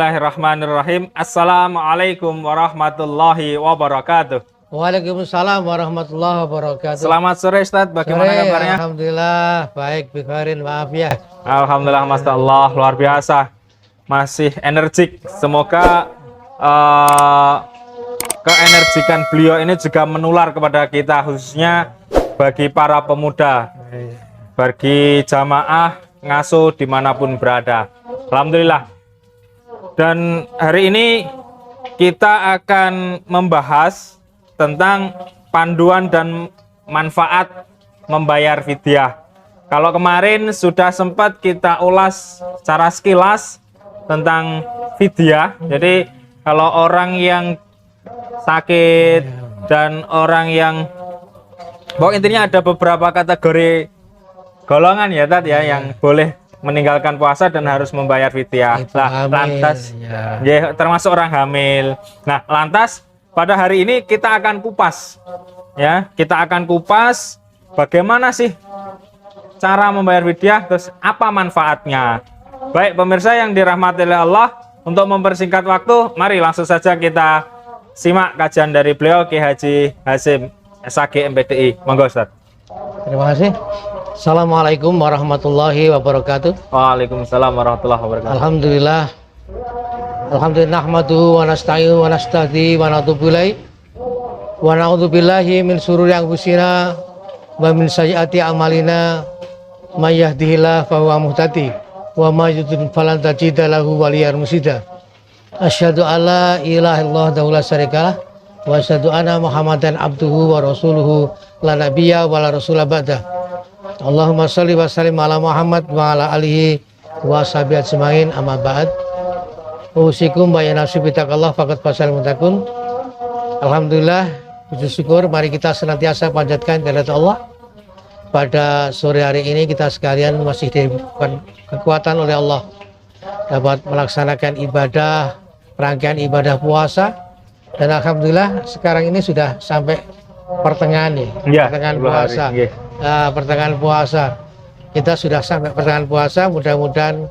Bismillahirrahmanirrahim. Assalamualaikum warahmatullahi wabarakatuh. Waalaikumsalam warahmatullahi wabarakatuh. Selamat sore Ustaz, bagaimana Sore, kabarnya? alhamdulillah baik, bikharin, maaf ya. Alhamdulillah, Masya Allah, luar biasa. Masih energik. Semoga keenergikan beliau ini juga menular kepada kita, khususnya bagi para pemuda, bagi jamaah ngasuh dimanapun berada. Alhamdulillah. Dan hari ini kita akan membahas tentang panduan dan manfaat membayar fidyah. Kalau kemarin sudah sempat kita ulas secara sekilas tentang fidyah. Jadi kalau orang yang sakit dan orang yang intinya ada beberapa kategori golongan ya Tat ya yang boleh meninggalkan puasa dan harus membayar fidyah. Nah, lantas ya, termasuk orang hamil. Nah, lantas pada hari ini kita akan kupas ya, kita akan kupas bagaimana sih cara membayar fidyah, terus apa manfaatnya. Baik pemirsa yang dirahmati oleh Allah, untuk mempersingkat waktu, mari langsung saja kita simak kajian dari beliau Ki Haji Hasyim SAG MPDI. Monggo Ustaz. Terima kasih. Assalamualaikum warahmatullahi wabarakatuh. Waalaikumsalam warahmatullahi wabarakatuh. Alhamdulillah. Alhamdulillah nahmaduhu wa nasta'inu wa nastahdi wa natubu ilaih. Wa na'udzubillahi min syururi anfusina wa min sayyiati a'malina. May yahdihillahu fahuwa muhtadi wa may yudlil falan tajida lahu waliyyan mursyida. Asyhadu an la ilaha illallah wa la syarikalah wa asyhadu anna Muhammadan abduhu wa rasuluhu la nabiyya wa la rasula ba'da. Allahumma sholli wa sallim ala Muhammad wa ala alihi wa sahbihi ajmain, amma ba'd. Usikum bayan nasib bitaqallah faqad fasal mutakun. Alhamdulillah, puji syukur, mari kita senantiasa panjatkan kehadirat Allah. Pada sore hari ini kita sekalian masih diberikan kekuatan oleh Allah dapat melaksanakan ibadah, rangkaian ibadah puasa, dan alhamdulillah sekarang ini sudah sampai pertengahan ya, pertengahan puasa. Nah, pertengahan puasa kita sudah sampai pertengahan puasa, mudah-mudahan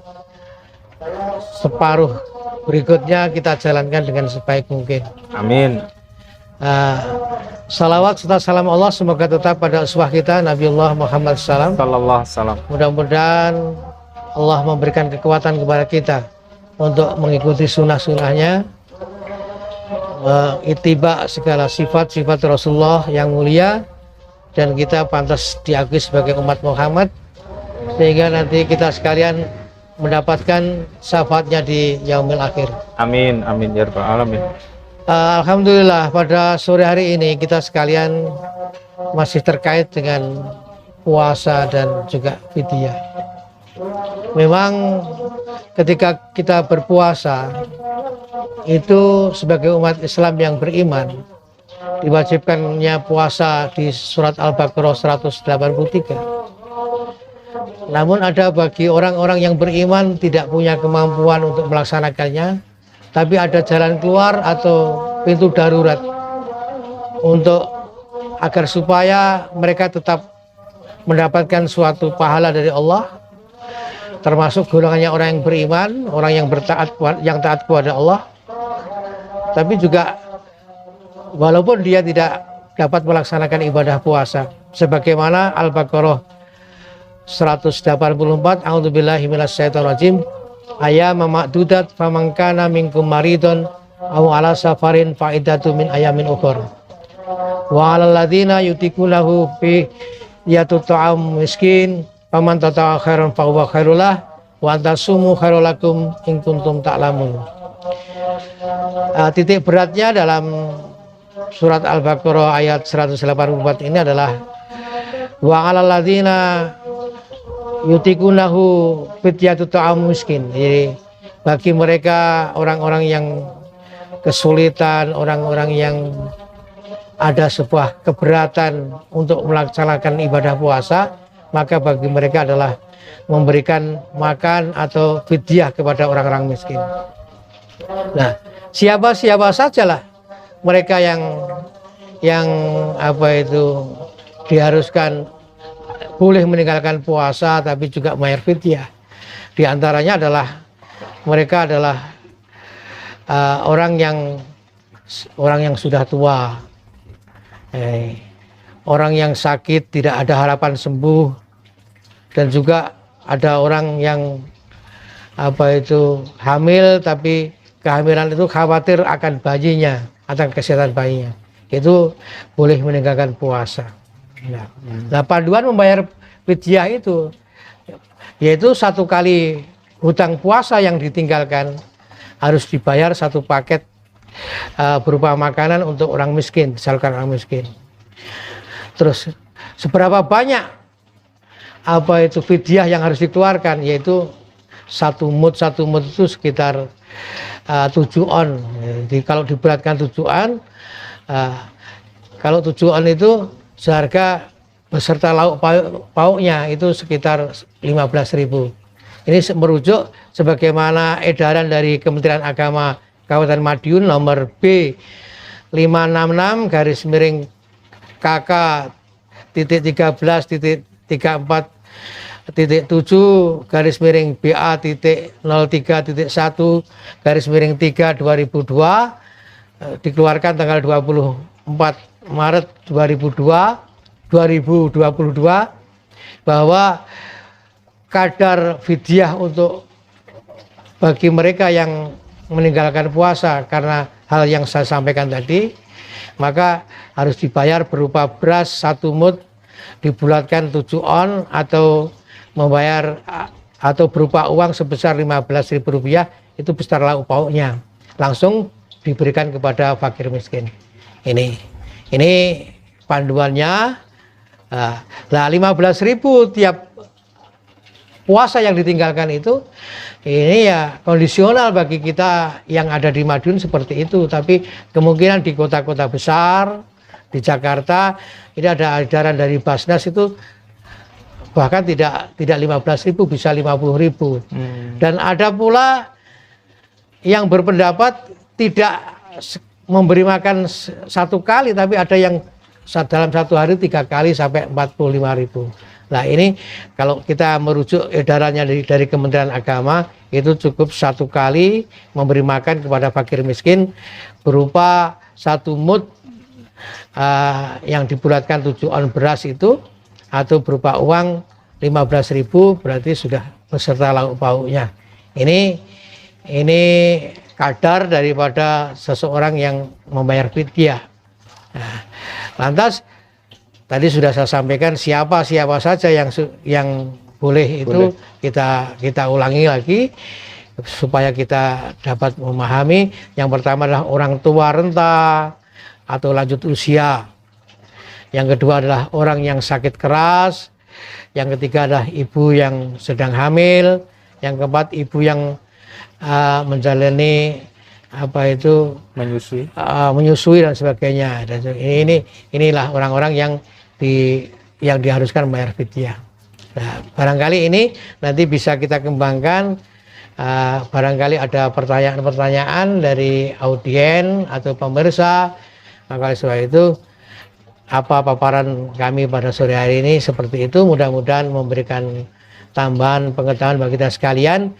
separuh berikutnya kita jalankan dengan sebaik mungkin. Amin. Salawat serta salam Allah semoga tetap pada uswah kita Nabiullah Muhammad SAW. Mudah-mudahan Allah memberikan kekuatan kepada kita untuk mengikuti sunnah-sunnahnya, ittiba segala sifat-sifat Rasulullah yang mulia, dan kita pantas diakui sebagai umat Muhammad, sehingga nanti kita sekalian mendapatkan syafaatnya di yaumil akhir. Amin, amin ya rabbal alamin. Alhamdulillah pada sore hari ini kita sekalian masih terkait dengan puasa dan juga fidyah. Memang ketika kita berpuasa itu sebagai umat Islam yang beriman, diwajibkannya puasa di surat Al-Baqarah 183. Namun ada bagi orang-orang yang beriman tidak punya kemampuan untuk melaksanakannya, tapi ada jalan keluar atau pintu darurat untuk agar supaya mereka tetap mendapatkan suatu pahala dari Allah, termasuk golongannya orang yang beriman, orang yang taat kepada Allah, tapi juga walaupun dia tidak dapat melaksanakan ibadah puasa, sebagaimana Al-Baqarah 184, a'udzubillahi minasyaitonirrajim, ayyam ma'dudat faman kana minkum maridun aw ala safarin fa iddatu min ayamin ukhra wa 'alal ladzina yutiqunahu fi yatut'am miskin faman tata'a khairan fa huwa khairul lah wa antasumu khairul lakum in kuntum ta'lamun. Titik beratnya dalam surat Al-Baqarah ayat 184 ini adalah wa 'alal ladzina yutikunahu fidyatu ta'am miskin. Jadi bagi mereka orang-orang yang kesulitan, orang-orang yang ada sebuah keberatan untuk melaksanakan ibadah puasa, maka bagi mereka adalah memberikan makan atau fidyah kepada orang-orang miskin. Nah, siapa sajalah mereka yang diharuskan boleh meninggalkan puasa tapi juga bayar fidyah. Di antaranya adalah mereka adalah orang yang sudah tua, orang yang sakit tidak ada harapan sembuh, dan juga ada orang yang hamil tapi kehamilan itu khawatir akan bayinya, akan kesehatan bayinya, itu boleh meninggalkan puasa. Nah, panduan membayar fidyah itu yaitu 1 kali hutang puasa yang ditinggalkan harus dibayar 1 paket berupa makanan untuk orang miskin, disalurkan orang miskin. Terus seberapa banyak fidyah yang harus dikeluarkan, yaitu 1 mud itu sekitar 7 on. Jadi kalau diberatkan 7 on, kalau 7 on itu seharga beserta lauk pauknya itu sekitar 15.000. Ini merujuk sebagaimana edaran dari Kementerian Agama Kabupaten Madiun nomor B 566 KK.13.34.7 BA.03.1/3 dikeluarkan tanggal 24 Maret 2022 bahwa kadar fidyah untuk bagi mereka yang meninggalkan puasa karena hal yang saya sampaikan tadi, maka harus dibayar berupa beras 1 mud dibulatkan 7 on, atau membayar atau berupa uang sebesar Rp15.000 itu beserta lauk pauknya langsung diberikan kepada fakir miskin. Ini panduannya. Nah, 15.000 tiap puasa yang ditinggalkan itu, ini ya kondisional bagi kita yang ada di Madiun seperti itu. Tapi kemungkinan di kota-kota besar, di Jakarta, ini ada edaran dari Basnas itu bahkan tidak 15.000, bisa 50.000. Dan ada pula yang berpendapat tidak memberi makan 1 kali, tapi ada yang dalam 1 hari 3 kali sampai 45.000. Nah, ini kalau kita merujuk edarannya dari Kementerian Agama, itu cukup 1 kali memberi makan kepada fakir miskin berupa 1 mud yang dibulatkan 7 on beras itu, atau berupa uang 15.000, berarti sudah beserta lauk pauknya. Ini kadar daripada seseorang yang membayar fidyah. Nah, lantas tadi sudah saya sampaikan siapa saja yang boleh itu. Kita ulangi lagi supaya kita dapat memahami. Yang pertama adalah orang tua renta atau lanjut usia. Yang kedua adalah orang yang sakit keras. Yang ketiga adalah ibu yang sedang hamil. Yang keempat, ibu yang menjalani menyusui dan sebagainya. Dan inilah orang-orang yang diharuskan membayar fidyah. Nah, barangkali ini nanti bisa kita kembangkan. Barangkali ada pertanyaan-pertanyaan dari audien atau pemirsa. Maka sebab itu paparan kami pada sore hari ini seperti itu. Mudah-mudahan memberikan tambahan pengetahuan bagi kita sekalian.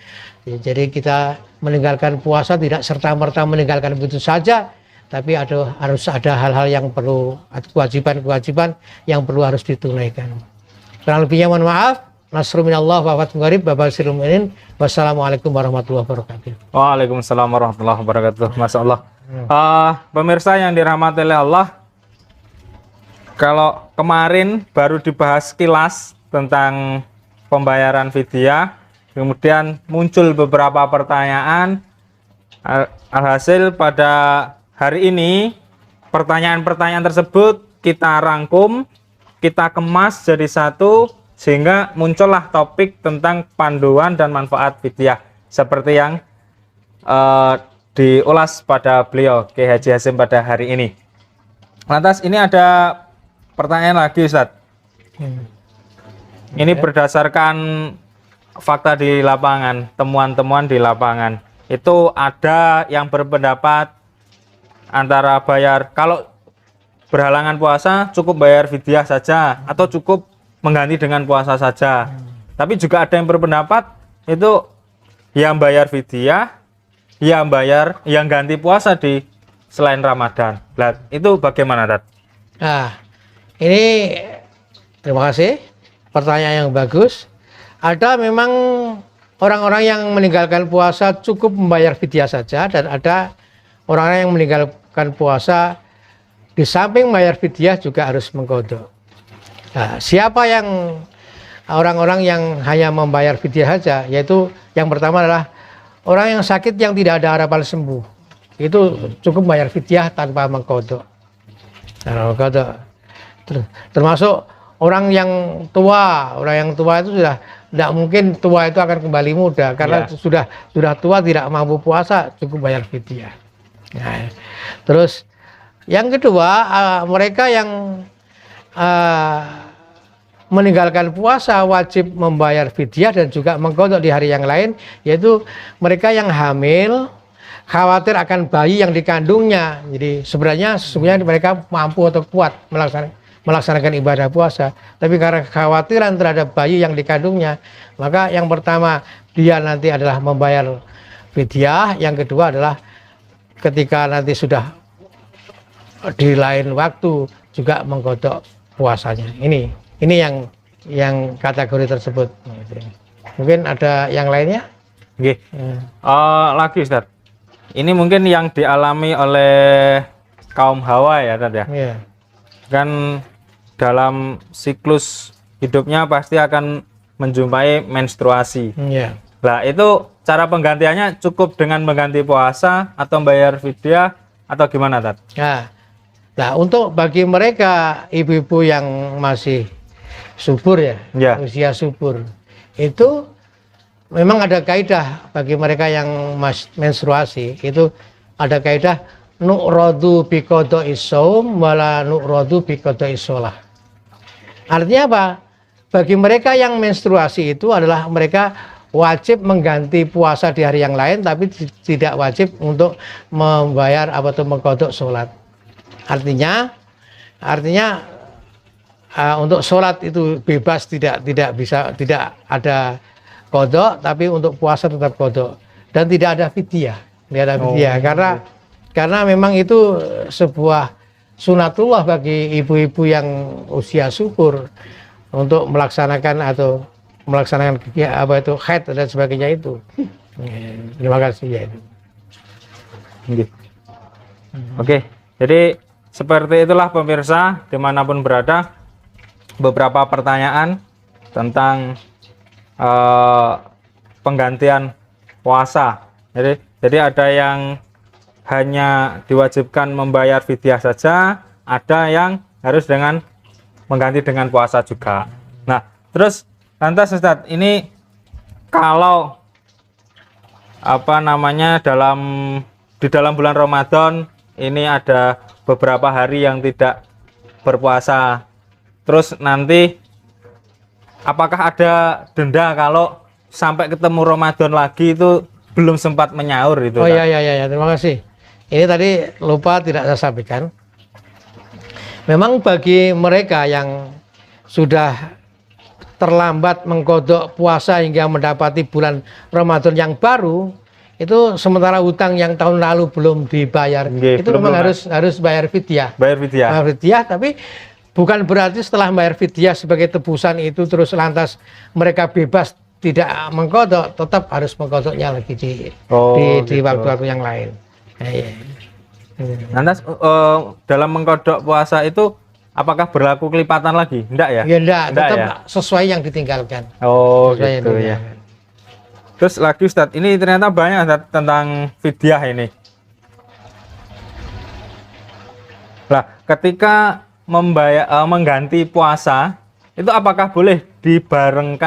Jadi kita meninggalkan puasa tidak serta-merta meninggalkan begitu saja, tapi harus ada hal-hal yang perlu, kewajiban-kewajiban yang perlu harus ditunaikan. Kurang lebihnya mohon maaf. Nasrul minallah wa fatun qarib. Babasirul mu'minin. Wassalamualaikum warahmatullahi wabarakatuh. Waalaikumsalam warahmatullahi wabarakatuh. Masya Allah. Pemirsa yang dirahmati oleh Allah, kalau kemarin baru dibahas sekilas tentang pembayaran fidyah, kemudian muncul beberapa pertanyaan. Alhasil pada hari ini pertanyaan-pertanyaan tersebut kita rangkum, kita kemas jadi satu, sehingga muncullah topik tentang panduan dan manfaat fidyah seperti yang diulas pada beliau Kiai Haji Hasyim pada hari ini. Lantas ini ada pertanyaan lagi, Ustadz. Ini berdasarkan fakta di lapangan, temuan-temuan di lapangan. Itu ada yang berpendapat antara bayar, kalau berhalangan puasa cukup bayar fidyah saja, atau cukup mengganti dengan puasa saja. Tapi juga ada yang berpendapat itu yang bayar fidyah yang bayar, yang ganti puasa di selain Ramadan. Lah, itu bagaimana, Tat? Nah, ini terima kasih. Pertanyaan yang bagus. Ada memang orang-orang yang meninggalkan puasa cukup membayar fidyah saja, dan ada orang-orang yang meninggalkan puasa di samping membayar fidyah juga harus mengqadha. Nah, siapa yang orang-orang yang hanya membayar fidyah saja, yaitu yang pertama adalah orang yang sakit yang tidak ada harapan sembuh. Itu cukup bayar fidyah tanpa mengqadha. Nah, mengqadha. Termasuk orang yang tua itu sudah tidak mungkin tua itu akan kembali muda, karena sudah tua tidak mampu puasa, cukup bayar fidyah. Nah, terus yang kedua, mereka yang meninggalkan puasa wajib membayar fidyah dan juga mengqadha di hari yang lain, yaitu mereka yang hamil, khawatir akan bayi yang dikandungnya. Jadi sesungguhnya mereka mampu atau kuat melaksanakan ibadah puasa, tapi karena kekhawatiran terhadap bayi yang dikandungnya, maka yang pertama dia nanti adalah membayar fidyah, yang kedua adalah ketika nanti sudah di lain waktu juga mengqadha puasanya. Ini yang kategori tersebut. Mungkin ada yang lainnya? Oke. Lagi Ustaz. Ini mungkin yang dialami oleh kaum hawa ya, Ustaz ya. Iya. Kan dalam siklus hidupnya pasti akan menjumpai menstruasi. Iya. Lah, itu cara penggantiannya cukup dengan mengganti puasa atau bayar fidyah atau gimana, Tat? Nah, untuk bagi mereka ibu-ibu yang masih subur ya, usia subur, itu memang ada kaidah bagi mereka yang menstruasi, itu ada kaidah nu'radu bi qada'i shaum wala nu'radu bi qada'i shalah. Artinya apa? Bagi mereka yang menstruasi itu adalah mereka wajib mengganti puasa di hari yang lain, tapi tidak wajib untuk membayar atau mengqadha sholat. Artinya untuk sholat itu bebas, tidak ada qadha, tapi untuk puasa tetap qadha, dan tidak ada fidyah, karena memang itu sebuah sunatullah bagi ibu-ibu yang usia subur untuk melaksanakan haid dan sebagainya itu. Terima kasih ya. Oke, jadi seperti itulah pemirsa dimanapun berada, beberapa pertanyaan tentang penggantian puasa. Jadi ada yang hanya diwajibkan membayar fidyah saja, ada yang harus mengganti dengan puasa juga. Nah, terus lantas Ustadz, ini kalau di dalam bulan Ramadan ini ada beberapa hari yang tidak berpuasa, terus nanti apakah ada denda kalau sampai ketemu Ramadan lagi itu belum sempat menyahur itu? Oh iya, terima kasih. Ini tadi lupa tidak saya sampaikan. Memang bagi mereka yang sudah terlambat mengqadha puasa hingga mendapati bulan Ramadan yang baru, itu sementara hutang yang tahun lalu belum dibayar, itu memang harus bayar fidyah. Bayar fidyah, tapi bukan berarti setelah bayar fidyah sebagai tebusan itu terus lantas mereka bebas tidak mengqadha, tetap harus mengqadhanya lagi di waktu-waktu yang lain. Lantas dalam mengqadha puasa itu apakah berlaku kelipatan lagi? Enggak ya? Ya enggak, tetap ya? Sesuai yang ditinggalkan. Oh gitu ya. Terus lagi Ustadz, ini ternyata banyak Ustadz, tentang fidyah ini. Lah, ketika mengganti puasa, itu apakah boleh dibareng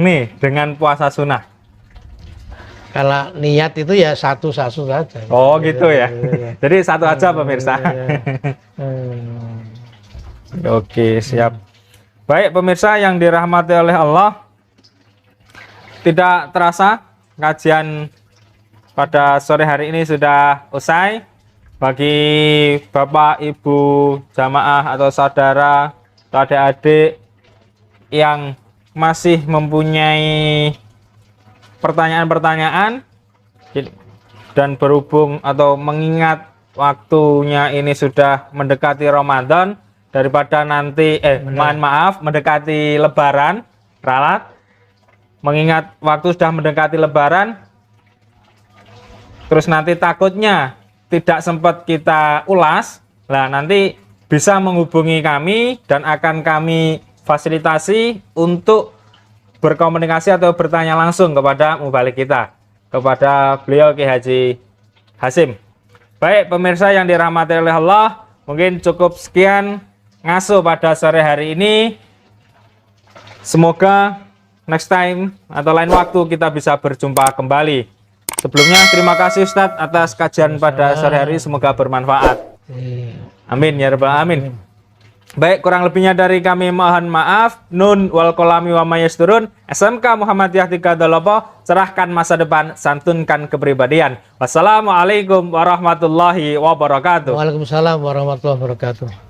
nih dengan puasa sunnah? Kalau niat itu ya satu saja. Oh gitu ya. Jadi satu aja pemirsa. Oke, siap. Baik pemirsa yang dirahmati oleh Allah, tidak terasa kajian pada sore hari ini sudah usai. Bagi Bapak, Ibu, jamaah atau saudara atau adik-adik yang masih mempunyai pertanyaan-pertanyaan, dan berhubung atau mengingat waktunya ini sudah mendekati Ramadan, daripada nanti mohon maaf mendekati Lebaran, ralat. Mengingat waktu sudah mendekati Lebaran, terus nanti takutnya tidak sempat kita ulas, lah nanti bisa menghubungi kami dan akan kami fasilitasi untuk berkomunikasi atau bertanya langsung kepada mubalik kita, kepada beliau Ki Haji Hasyim. Baik pemirsa yang dirahmati oleh Allah, mungkin cukup sekian ngaso pada sore hari ini. Semoga next time atau lain waktu kita bisa berjumpa kembali. Sebelumnya terima kasih Ustadz atas kajian pada sore hari, semoga bermanfaat. Amin ya rabbal alamin. Baik, kurang lebihnya dari kami mohon maaf. Nun wal kolami wa mayasturun. SMK Muhammadiyah 38, cerahkan masa depan, santunkan kepribadian. Wassalamualaikum warahmatullahi wabarakatuh. Waalaikumsalam warahmatullahi wabarakatuh.